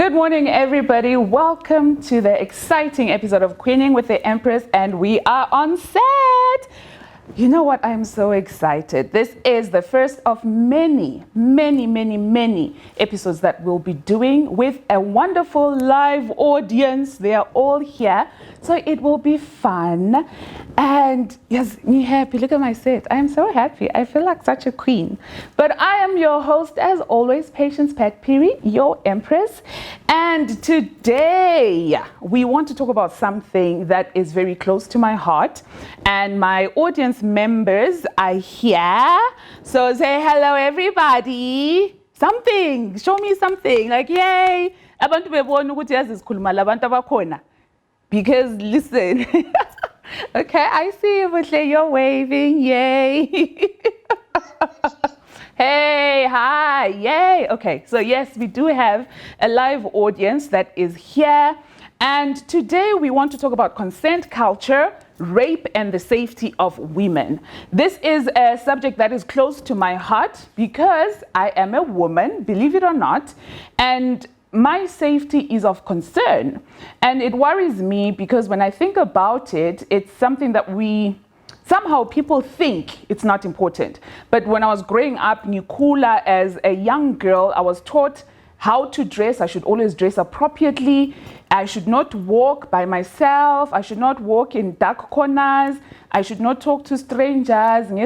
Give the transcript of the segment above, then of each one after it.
Good morning, everybody. Welcome to the exciting episode of Queening with the Empress, and we are on set. You know what? I'm so excited. This is the first of many episodes that we'll be doing with a wonderful live audience. They are all here, so it will be fun. And yes, me happy. Look at my set. I am so happy. I feel like such a queen. But I am your host, as always, Patience Pat Phiri, your Empress. And today we want to talk about something that is very close to my heart. And my audience members are here. So say hello, everybody. Something. Show me something. Like, yay. Abantu bebona ukuthi yazi sikhuluma labantu abakhona. Because listen. Okay, I see you, Butle. You're waving. Yay. Hey, hi, yay. Okay, so yes, we do have a live audience that is here. And today we want to talk about consent culture, rape, and the safety of women. This is a subject that is close to my heart because I am a woman, believe it or not, and my safety is of concern. And it worries me because when I think about it, it's something that somehow people think it's not important. But when I was growing up, Nikula, as a young girl, I was taught how to dress. I should always dress appropriately. I should not walk by myself. I should not walk in dark corners. I should not talk to strangers. And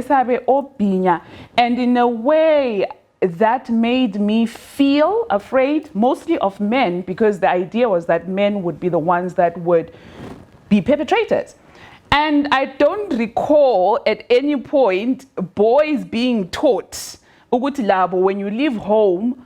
in a way, that made me feel afraid, mostly of men, because the idea was that men would be the ones that would be perpetrators. And I don't recall at any point boys being taught ukuthi labo when you leave home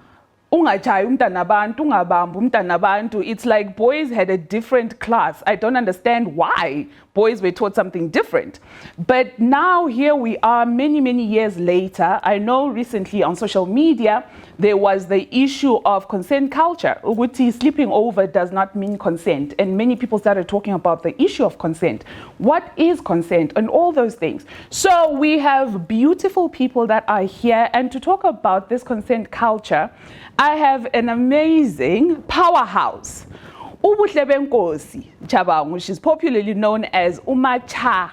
ungachayi umntana abantu ungabambi umntana abantu. It's like boys had a different class. I don't understand why boys were taught something different. But now here we are many years later. I know recently on social media there was the issue of consent culture. Ukuthi sleeping over does not mean consent. And many people started talking about the issue of consent. What is consent and all those things. So we have beautiful people that are here, and to talk about this consent culture, I have an amazing powerhouse. Ubuhle benkosi Chabangu, she's popularly known as Umacha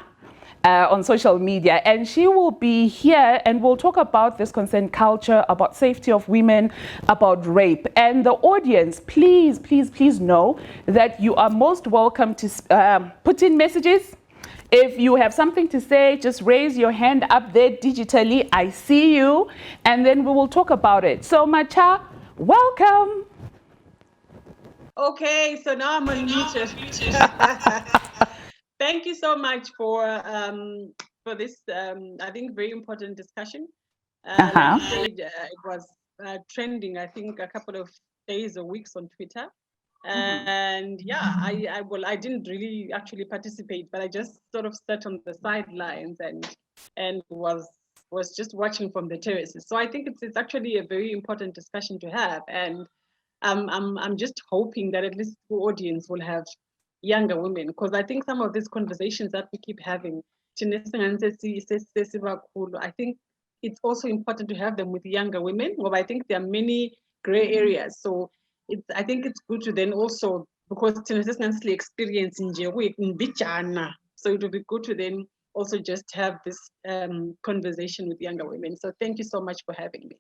on social media, and she will be here and we'll talk about this consent culture, about safety of women, about rape. And the audience, please know that you are most welcome to put in messages. If you have something to say, just raise your hand up there digitally. I see you, and then we will talk about it. So Macha, welcome. Okay, so now I'm unmuted. Thank you so much for this, I think, very important discussion. Like you said, it was trending, I think, a couple of days or weeks on Twitter. And yeah, I didn't really actually participate, but I just sort of sat on the sidelines and was just watching from the terraces. So I think it's actually a very important discussion to have, and I'm just hoping that at least the audience will have younger women, because I think some of these conversations that we keep having, I think it's also important to have them with younger women. Well, I think there are many gray areas, so I think it's good to then also, because it's experience in Bijana, so it would be good to then also just have this conversation with younger women. So thank you so much for having me.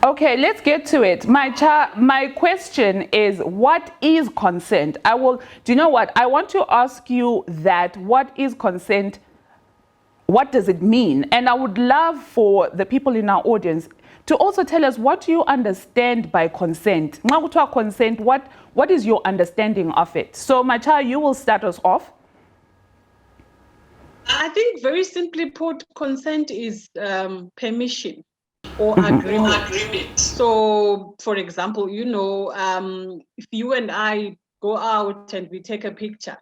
Okay, let's get to it. My question is, what is consent? Do you know what? I want to ask you that. What is consent? What does it mean? And I would love for the people in our audience to also tell us, what do you understand by consent? Consent, what is your understanding of it? So Macha, you will start us off. I think very simply put, consent is permission or agreement. So, for example, if you and I go out and we take a picture,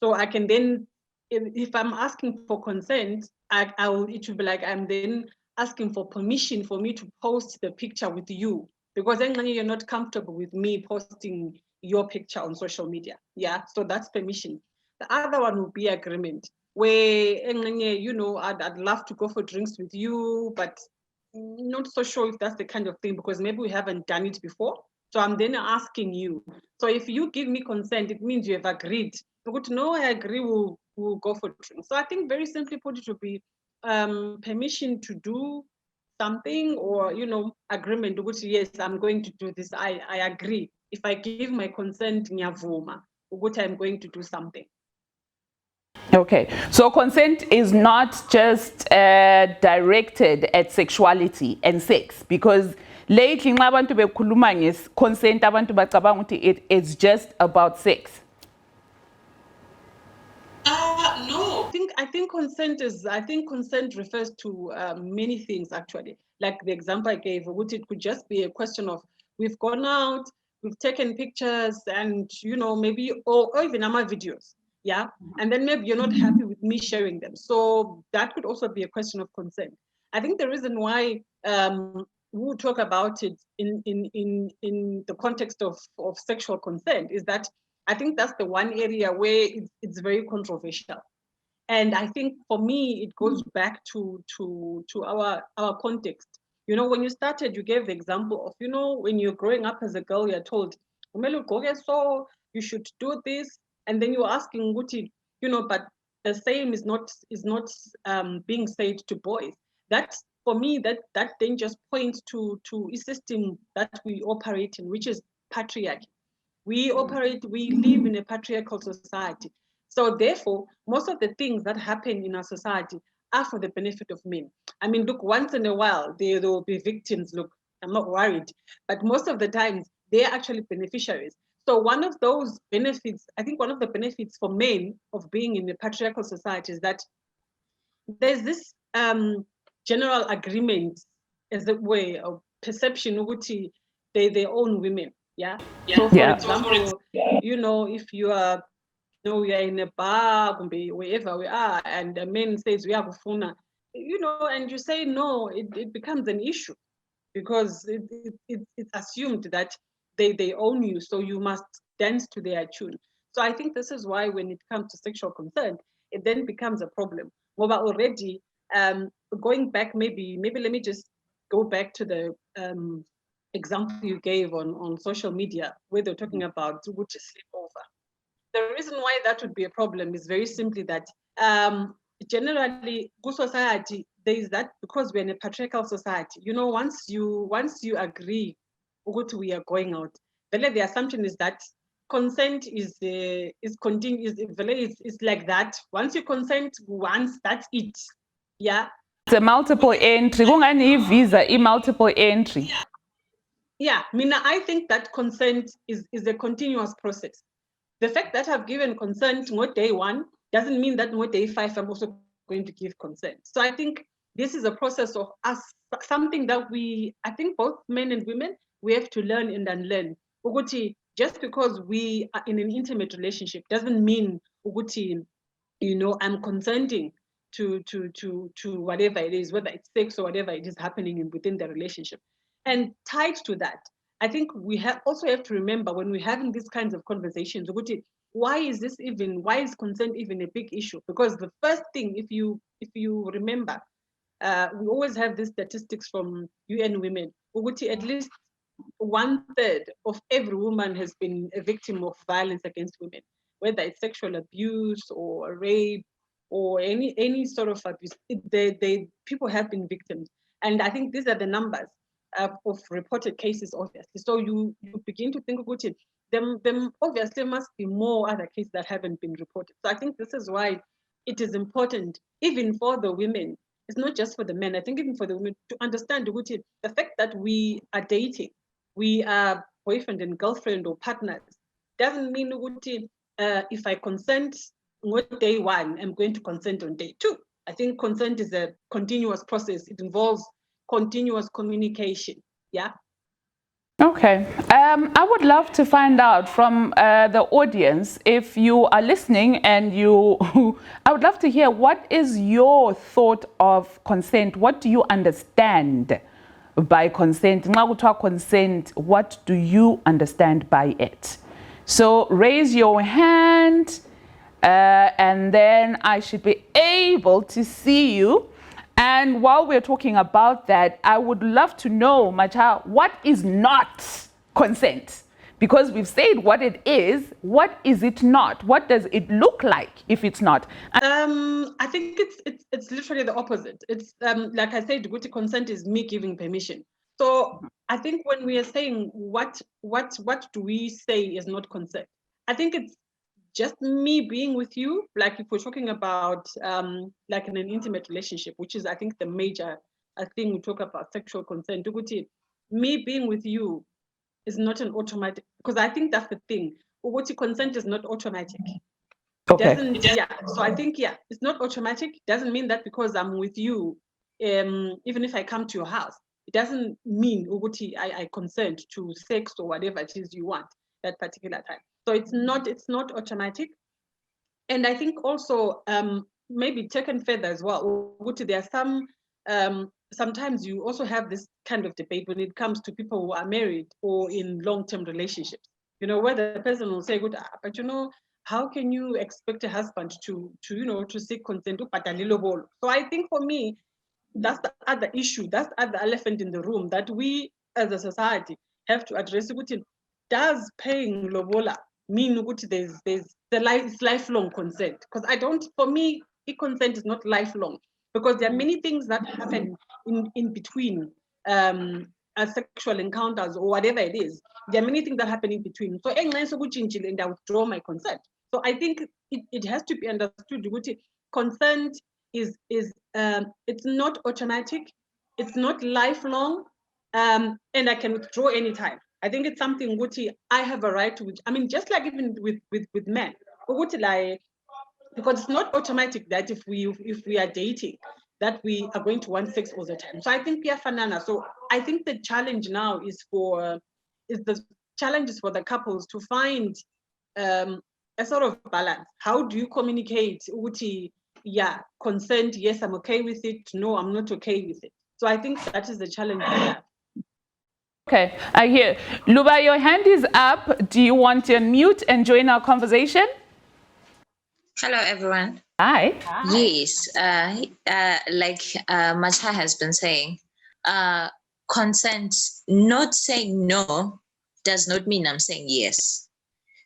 so I can then, if I'm asking for consent, it will be like I'm then asking for permission for me to post the picture with you, because then you're not comfortable with me posting your picture on social media. Yeah, so that's permission. The other one would be agreement, where I'd love to go for drinks with you, but not so sure if that's the kind of thing, because maybe we haven't done it before. So I'm then asking you. So if you give me consent, it means you have agreed. No, I agree, we'll go for drinks. So I think very simply put, it would be permission to do something, or agreement. Yes, I'm going to do this. I agree. If I give my consent, ngiyavuma ukuthi I'm going to do something. Okay, so consent is not just directed at sexuality and sex, because lately nxa abantu bekhuluma consent abantu bacabanga ukuthi it's just about sex. No, I think consent refers to many things, actually. Like the example I gave, it could just be a question of, we've gone out, we've taken pictures, and maybe or even our videos, yeah, and then maybe you're not happy with me sharing them. So that could also be a question of consent. I think the reason why we talk about it in the context of sexual consent is that I think that's the one area where it's very controversial. And I think for me, it goes back to our context. When you started, you gave the example of, when you're growing up as a girl, you're told, so you should do this. And then you're asking, but the same is not being said to boys. That's, for me, that then just points to a system that we operate in, which is patriarchy. We live in a patriarchal society. So therefore, most of the things that happen in our society are for the benefit of men. I mean, look, once in a while, there will be victims. Look, I'm not worried. But most of the times, they're actually beneficiaries. So one of those benefits, I think one of the benefits for men of being in a patriarchal society is that there's this general agreement, as a way of perception, which they own women. Yeah. So for example, if you are, we are in a bar, wherever we are, and a man says we have a phone, and you say no, it becomes an issue, because it's assumed that they own you, so you must dance to their tune. So I think this is why when it comes to sexual consent, it then becomes a problem. Well, but already, going back, maybe let me just go back to the example you gave on social media, where they're talking about which is sleepover. The reason why that would be a problem is very simply that generally, good society, there is that, because we're in a patriarchal society. Once you agree, we are going out, the assumption is that consent is continuous. It's like that. Once you consent once, that's it. Yeah. It's a multiple entry. Kungani visa, multiple entry. Yeah, Mina, I think that consent is a continuous process. The fact that I've given consent on day one doesn't mean that on day 5 I'm also going to give consent. So I think this is a process of us, something that I think both men and women, we have to learn and unlearn. Uguti, just because we are in an intimate relationship doesn't mean Uguti, I'm consenting to whatever it is, whether it's sex or whatever it is happening within the relationship. And tied to that, I think we also have to remember, when we're having these kinds of conversations, why is consent even a big issue? Because the first thing, if you remember, we always have these statistics from UN Women. At least 1/3 of every woman has been a victim of violence against women, whether it's sexual abuse or rape or any sort of abuse. People have been victims, and I think these are the numbers of reported cases, obviously. So you begin to think about it. Them obviously must be more other cases that haven't been reported. So I think this is why it is important, even for the women. It's not just for the men. I think even for the women, to understand the fact that we are dating, we are boyfriend and girlfriend or partners, doesn't mean if I consent on day 1, I'm going to consent on day 2. I think consent is a continuous process. It involves continuous communication. Yeah. Okay. I would love to find out from the audience, if you are listening and I would love to hear, what is your thought of consent? What do you understand by consent? What do you understand by it? So raise your hand, and then I should be able to see you. And while we're talking about that, I would love to know, Macha, what is not consent? Because we've said what it is, what is it not? What does it look like if it's not? I think it's literally the opposite. It's like I said, good consent is me giving permission. So I think when we are saying what do we say is not consent, I think it's just me being with you. Like if we're talking about like in an intimate relationship, which is I think the major thing we talk about sexual consent. Me being with you is not an automatic, because I think that's the thing. Consent is not automatic. Okay. Yeah. So I think, yeah, it's not automatic. Doesn't mean that because I'm with you, even if I come to your house, it doesn't mean I consent to sex or whatever it is you want that particular time. So it's not automatic. And I think also maybe taken further as well, there are some sometimes you also have this kind of debate when it comes to people who are married or in long-term relationships, where the person will say, good, but how can you expect a husband to seek consent? So I think for me, that's the other issue, that's the other elephant in the room that we as a society have to address. Does paying lobola mean there's it's lifelong consent? Because for me, consent is not lifelong, because there are many things that happen in between sexual encounters or whatever it is. There are many things that happen in between. So and I withdraw my consent. So I think it has to be understood. Consent is it's not automatic, it's not lifelong, and I can withdraw anytime. I think it's something I have a right to. I mean, just like even with men, like, because it's not automatic that if we are dating, that we are going to want sex all the time. So I think fanana. So I think the challenge now is for the couples to find a sort of balance. How do you communicate? Yeah, consent, yes, I'm okay with it. No, I'm not okay with it. So I think that is the challenge we have. Okay, I hear. Luba, your hand is up. Do you want to unmute and join our conversation? Hello, everyone. Hi. Yes, like Macha has been saying, consent, not saying no does not mean I'm saying yes.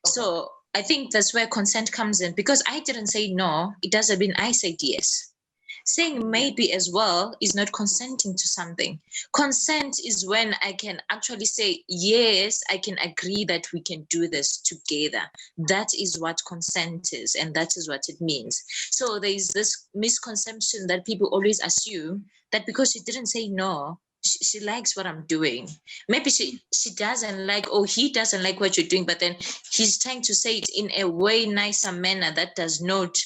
Okay. So I think that's where consent comes in, because I didn't say no, it doesn't mean I said yes. Saying maybe as well is not consenting to something. Consent is when I can actually say, yes, I can agree that we can do this together. That is what consent is, and that is what it means. So there is this misconception that people always assume that because she didn't say no, she likes what I'm doing. Maybe she doesn't like, or he doesn't like what you're doing, but then he's trying to say it in a way nicer manner that does not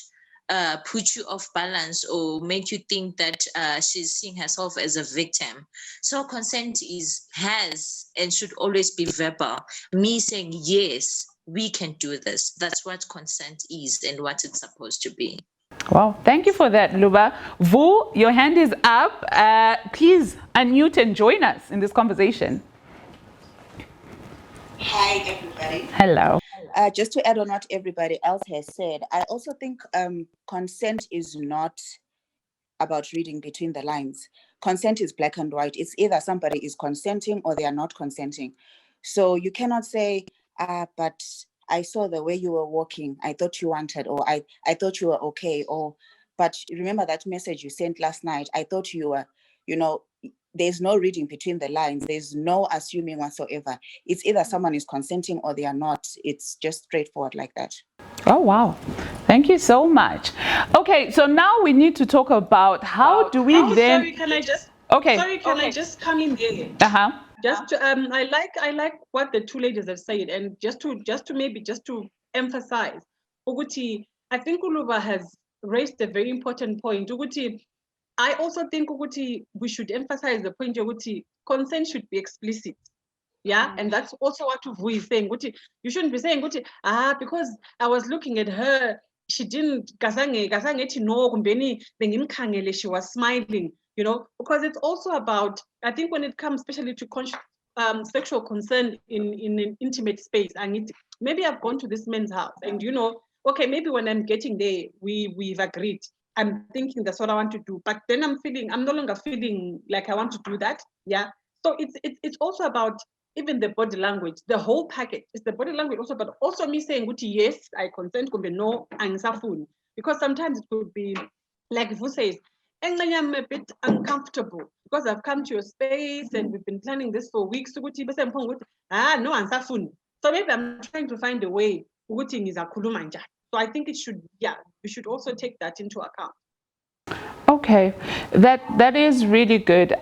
put you off balance or make you think that she's seeing herself as a victim. So consent has and should always be verbal. Me saying, yes, we can do this. That's what consent is and what it's supposed to be. Wow, thank you for that, Luba. Vu, your hand is up. Please unmute and join us in this conversation. Hi, everybody. Hello. Just to add on what everybody else has said, I also think consent is not about reading between the lines. Consent is black and white. It's either somebody is consenting or they are not consenting. So you cannot say, but I saw the way you were walking. I thought you wanted, or I thought you were okay. Or, but remember that message you sent last night. I thought you were, there's no reading between the lines. There's no assuming whatsoever. It's either someone is consenting or they are not. It's just straightforward like that. Oh, wow. Thank you so much. Okay, so now we need to talk about how do we then... Sorry, can I just... Okay. Sorry, can I just come in there? Uh-huh. Just to, I like what the two ladies have said, and just to emphasize, Uguti, I think Uluba has raised a very important point. Uguti, I also think Uguti, we should emphasize the point Uguti, consent should be explicit. Yeah, and that's also what Uvu is saying. Uguti, you shouldn't be saying Uguti, because I was looking at her, she didn't no, she was smiling, because it's also about, I think when it comes especially to sexual concern in an intimate space, and maybe I've gone to this man's house and okay, maybe when I'm getting there, we've agreed. I'm thinking that's what I want to do, but then I'm no longer feeling like I want to do that. Yeah. So it's also about even the body language, the whole package. It's the body language also, but also me saying, yes, I consent, could be no, angisafuni. Because sometimes it could be, like who says, I'm a bit uncomfortable because I've come to your space and we've been planning this for weeks. No, ansafuni. So maybe I'm trying to find a way. So I think it should, we should also take that into account. Okay, that is really good.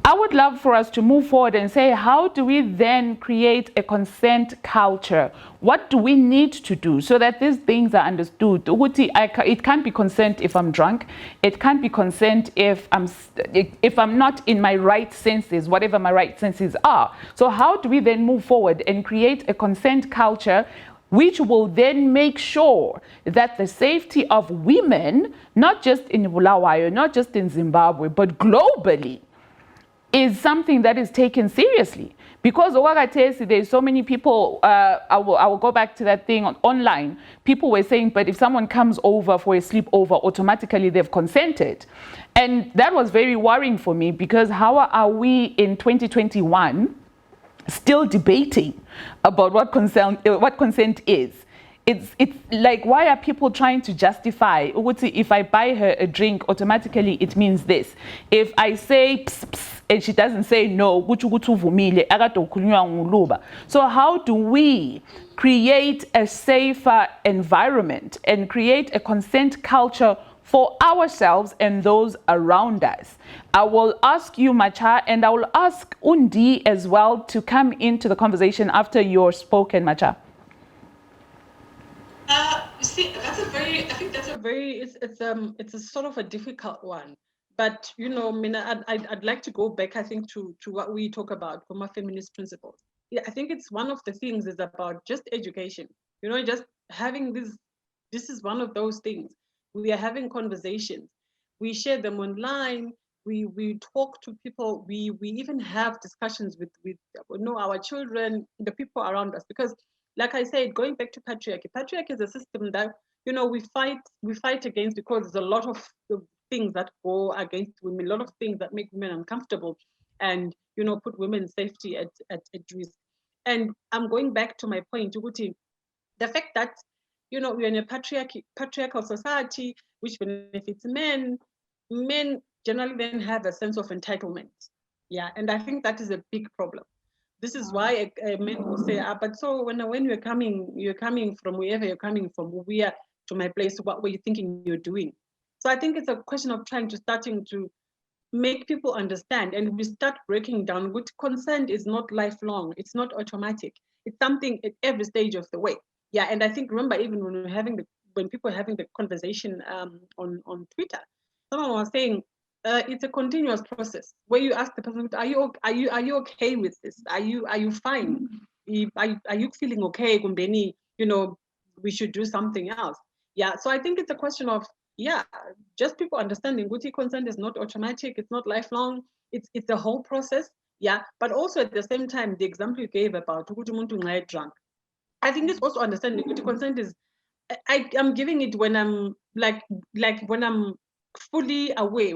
I would love for us to move forward and say, how do we then create a consent culture? What do we need to do so that these things are understood? It can't be consent if I'm drunk. It can't be consent if I'm not in my right senses, whatever my right senses are. So how do we then move forward and create a consent culture which will then make sure that the safety of women, not just in Bulawayo, not just in Zimbabwe, but globally, is something that is taken seriously? Because there's so many people, I will go back to that thing online. People were saying, but if someone comes over for a sleepover, automatically they've consented. And that was very worrying for me, because how are we in 2021 still debating about what consent is? It's like, why are people trying to justify, if I buy her a drink, automatically it means this. If I say pss, pss, and she doesn't say no, so how do we create a safer environment and create a consent culture for ourselves and those around us? I will ask you, Macha, and I will ask Undi as well to come into the conversation after you're spoken, Macha. See, it's a sort of a difficult one. But, Mina, I'd like to go back, I think, to what we talk about from our feminist principles. Yeah, I think it's one of the things is about just education. Just having this is one of those things. We are having conversations. We share them online. We talk to people. We even have discussions with our children, the people around us. Because, like I said, going back to patriarchy is a system that we fight against, because there's a lot of things that go against women, a lot of things that make women uncomfortable, and put women's safety at risk. And I'm going back to my point, Uguti, the fact that we're in a patriarchal society which benefits men generally then have a sense of entitlement. Yeah, and I think that is a big problem. This is why men will say, but so when you're coming from wherever you're coming from, we are to my place, what were you thinking you're doing? So I think it's a question of starting to make people understand, and we start breaking down which consent is not lifelong, it's not automatic, it's something at every stage of the way. Yeah, and I think, remember, even when people are having the conversation on Twitter, someone was saying it's a continuous process where you ask the person, are you okay with this? Are you fine? Are you feeling okay, Kumbeni? We should do something else. Yeah, so I think it's a question of, just people understanding Guti consent is not automatic, it's not lifelong, it's a whole process. Yeah, but also at the same time, the example you gave about Muntu drunk, I think it's also understanding Guti consent is, I'm giving it when I'm like when I'm fully awake,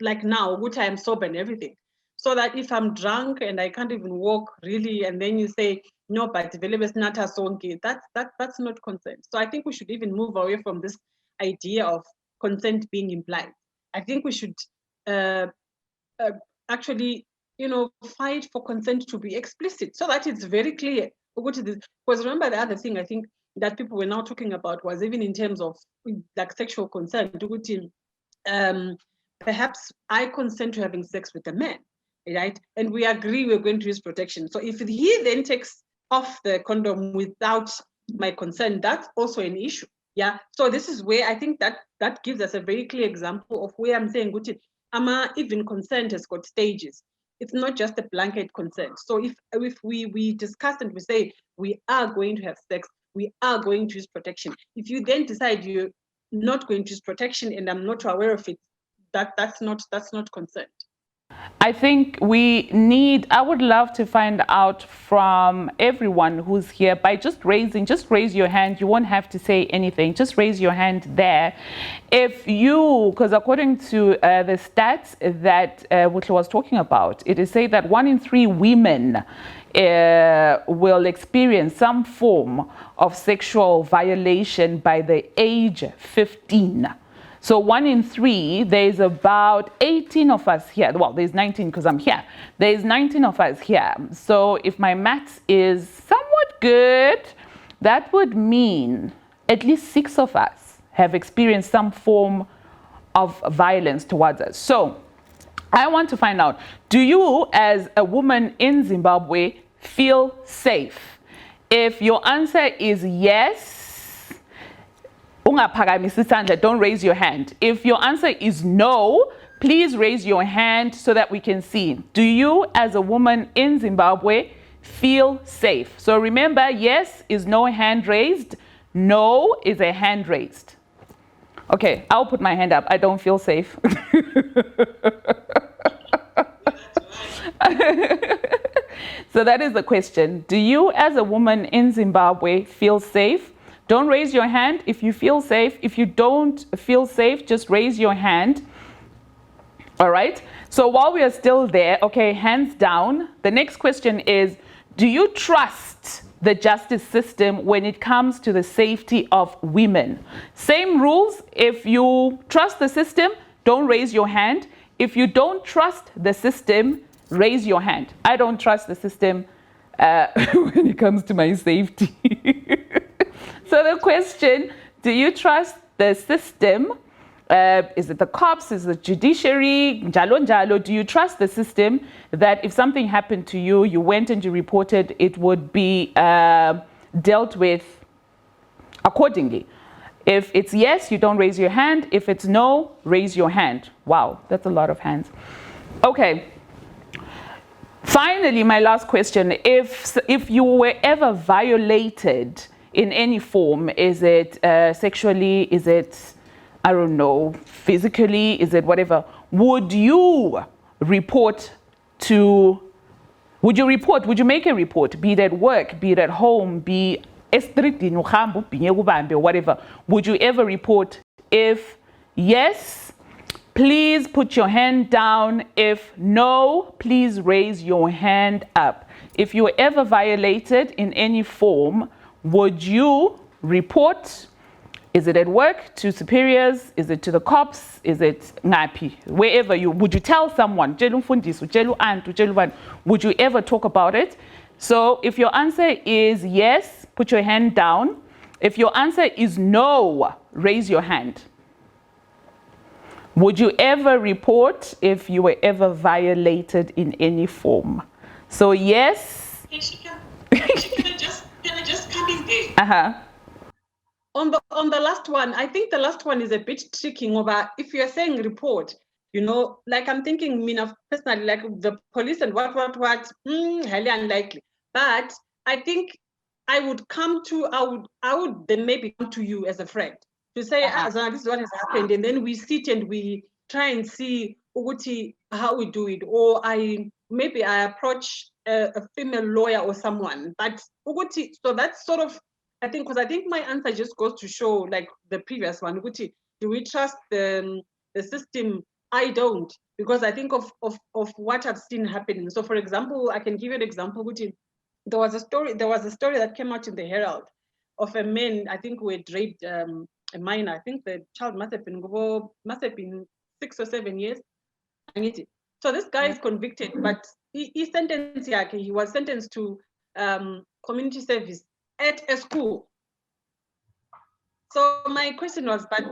like now, good I'm sober and everything. So that if I'm drunk and I can't even walk really, and then you say, no, but that's not consent. So I think we should even move away from this idea of consent being implied. I think we should actually, fight for consent to be explicit so that it's very clear. Because remember, the other thing I think that people were now talking about was even in terms of like sexual consent. Perhaps I consent to having sex with a man, right? And we agree we're going to use protection. So if he then takes off the condom without my consent, that's also an issue. Yeah. So this is where I think that gives us a very clear example of where I'm saying, even consent has got stages. It's not just a blanket consent. So if we discuss and we say we are going to have sex, we are going to use protection. If you then decide you're not going to use protection and I'm not aware of it, that's not consent. I think I would love to find out from everyone who's here by just raise your hand. You won't have to say anything. Just raise your hand there. Because according to the stats that Wutle was talking about, it is said that 1 in 3 women will experience some form of sexual violation by the age 15. So 1 in 3, there's about 18 of us here. Well, there's 19 because I'm here. There's 19 of us here. So if my maths is somewhat good, that would mean at least 6 of us have experienced some form of violence towards us. So I want to find out, do you as a woman in Zimbabwe feel safe? If your answer is yes, don't raise your hand. If your answer is no, please raise your hand so that we can see. Do you as a woman in Zimbabwe feel safe? So remember, yes is no hand raised, no is a hand raised. Okay, I'll put my hand up. I don't feel safe. So that is the question. Do you as a woman in Zimbabwe feel safe? Don't raise your hand if you feel safe. If you don't feel safe, just raise your hand. All right. So while we are still there, okay, hands down. The next question is, do you trust the justice system when it comes to the safety of women? Same rules. If you trust the system, don't raise your hand. If you don't trust the system, raise your hand. I don't trust the system when it comes to my safety. So the question, do you trust the system? Is it the cops? Is it judiciary? Njalo njalo. Do you trust the system that if something happened to you, you went and you reported, it would be dealt with accordingly? If it's yes, you don't raise your hand. If it's no, raise your hand. Wow, that's a lot of hands. Okay. Finally, my last question. If you were ever violated in any form, is it sexually, is it, I don't know, physically, is it whatever, would you report, would you make a report, be it at work, be it at home, be whatever? Would you ever report? If yes, please put your hand down. If no, please raise your hand up. If you were ever violated in any form, would you report? Is it at work, to superiors? Is it to the cops? Is it ngapi? Wherever would you tell someone? Would you ever talk about it? So if your answer is yes, put your hand down. If your answer is no, raise your hand. Would you ever report if you were ever violated in any form? So yes. Can I just come in there? On the last one, I think the last one is a bit tricky. Over if you're saying report, like I'm thinking, personally, like the police and what, highly unlikely. But I think I would then maybe come to you as a friend to say, Zana, this is what has happened, and then we sit and we try and see how we do it, or I approach a female lawyer or someone. But so that's sort of, I think my answer just goes to show, like the previous one, do we trust the system? I don't, because I think of what I've seen happening. So for example, I can give you an example, there was a story that came out in the Herald of a man, I think, who had raped a minor. I think the child must have been 6 or 7 years. So this guy is convicted, but he was sentenced to community service at a school. So my question was, but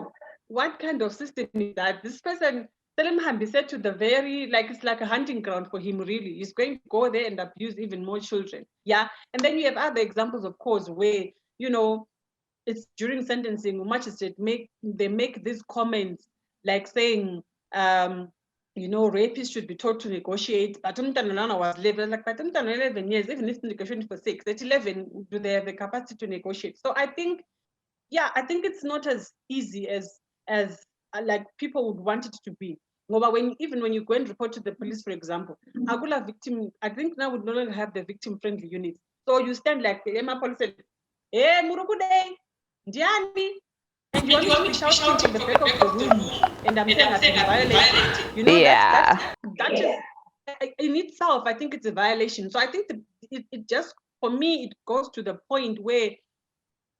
what kind of system is that? This person, Selim said to the very, like, it's like a hunting ground for him, really. He's going to go there and abuse even more children. Yeah. And then you have other examples, of course, where, it's during sentencing, magistrate they make these comments like saying, rapists should be taught to negotiate. But Umtanolana was 11, like, but 11 years, even if negotiating for 6, at 11, do they have the capacity to negotiate? So I think it's not as easy as like people would want it to be. Even when you go and report to the police, for example, Agula victim, I think now we no longer have the victim-friendly units. So you stand like the Emma police said, "Hey, Murukude, Diani," and you want me to be shouting from the back of the room, and I'm saying I've been violated. You know, that is in itself, I think it's a violation. So I think it just, for me, it goes to the point where,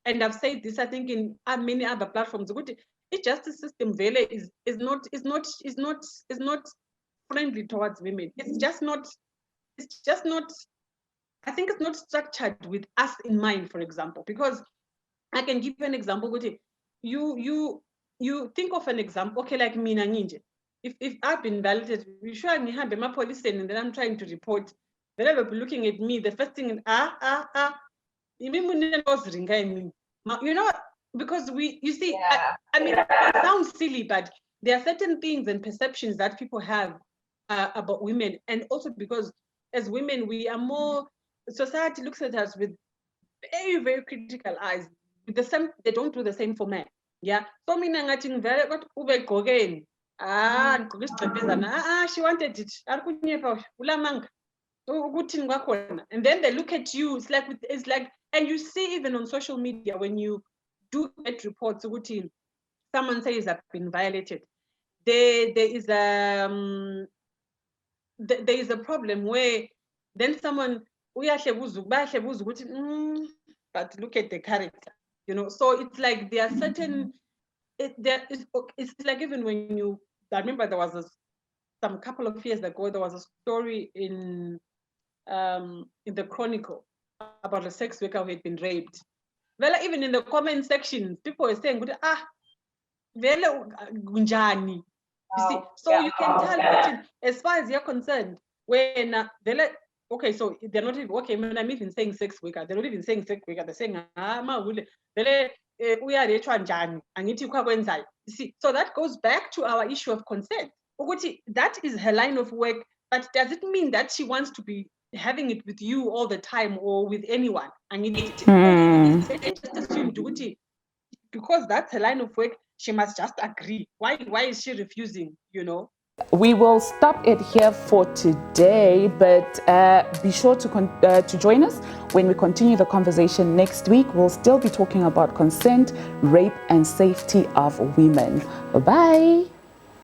and I've said this, I think in many other platforms, the justice system really is not friendly towards women. It's just not. I think it's not structured with us in mind, for example, because I can give you an example. You think of an example, okay, like me, Ninja. If I've been validated, you sure I have my police and then I'm trying to report. They will be looking at me. The first thing, you know, because you see, I mean, it sounds silly, but there are certain things and perceptions that people have about women, and also because as women, we are more. Society looks at us with very, very critical eyes. With the same, they don't do the same for men. Yeah. So mina ngathi very what ube gogeni. She wanted it. Ulamanga. And then they look at you. It's like, and you see even on social media when you do get reports, someone says I've been violated. There is a problem where then someone but look at the character, you know. So it's like there are certain it's like even when I remember there was some couple of years ago there was a story in the Chronicle about a sex worker who had been raped. Well, even in the comment section, people were saying, vele gunjani. You see, so you can tell as far as you're concerned, when okay, so they're not even okay. When I'm even saying sex worker, they're not even saying sex worker. They're saying you see, so that goes back to our issue of consent. That is her line of work, but does it mean that she wants to be having it with you all the time or with anyone? Just assumed because that's her line of work, she must just agree. Why is she refusing, you know? We will stop it here for today, but be sure to join us when we continue the conversation next week. We'll still be talking about consent, rape, and safety of women. Bye-bye.